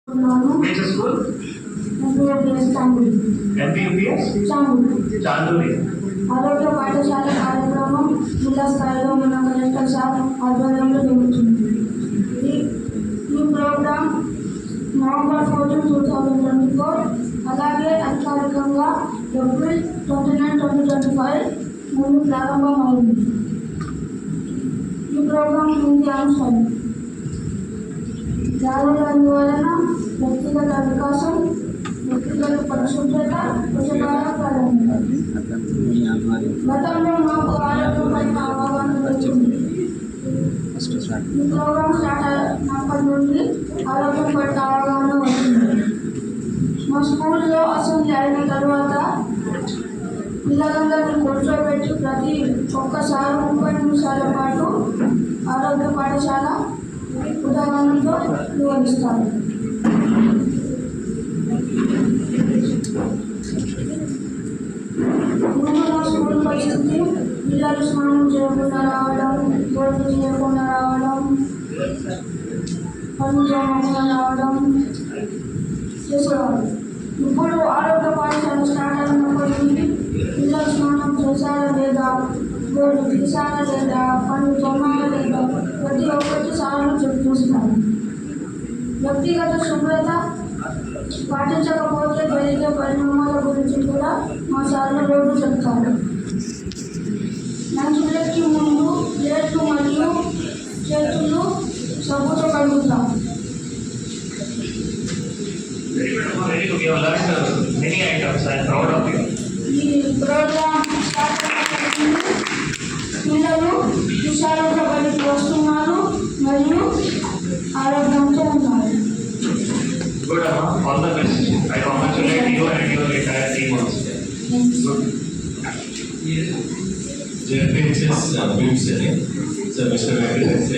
Which school? MPUPS? చాందూరి. ఆరోగ్య పాఠశాల కార్యక్రమం జిల్లా స్థాయిలో మన కలెక్టర్ సార్ ఆధ్వర్యంలో జరుగుతుంది. ఈ ప్రోగ్రామ్ నవంబర్ 14, 2024 అలాగే అధికారికంగా ఏప్రిల్ 29, 2025 నుండి ప్రారంభమైంది. ఈ ప్రోగ్రాం కింది అంశాలు: జాగ్రత్త నివారణ, వ్యక్తిగత వికాసం, వ్యక్తిగత పరిశుభ్రత, పోషకాల ప్రాధాన్యత. గతంలో మాకు ఆరోగ్యంపై అవగాహన వచ్చింది. ఈ ప్రోగ్రాం స్టార్ట్ అయినప్పటి నుండి ఆరోగ్యంపై అవగాహన వచ్చింది. మా స్కూల్లో అసెంబ్లీ అయిన తర్వాత పిల్లలందరినీ కూర్చోబెట్టి ప్రతి ఒక్కసారి 30 నిమిషాల పాటు ఆరోగ్య పాఠశాల ఉదాహరణతో వివరిస్తారు. ముందుగా స్కూల్ పరిస్థితి: పిల్లలు స్నానం చేయకుండా రావడం, బోర్డు చేయకుండా రావడం, పనులు చేయకుండా రావడం చేసేవారు. ఇప్పుడు ఆరోగ్య పాఠశాల స్టార్ట్ అయినప్పటి నుండి పిల్లలు స్నానం చేశారా లేదా, బోర్డు తీసారా లేదా, పనులు తోమారా లేదా, ప్రతి ఒక్కటి సార్లు చెక్ చేస్తారు. వ్యక్తిగత శుభ్రత పాటించకపోతే జరిగే పరిణామాల గురించి కూడా మా సార్లు రోజు చెప్తారు. లంచ్కి ముందు ప్లేట్లు మరియు చేతులు సబ్బుతో కడుగుతాం. ఈ ప్రోగ్రామ్ పిల్లలు విశాలంగా బయటకు వస్తున్నారు మరియు ఆరోగ్యంతో ఉన్నారు. Good, all the best. I congratulate you and your entire team also. Good. JPHS BIMS, so Mr. Venkatesh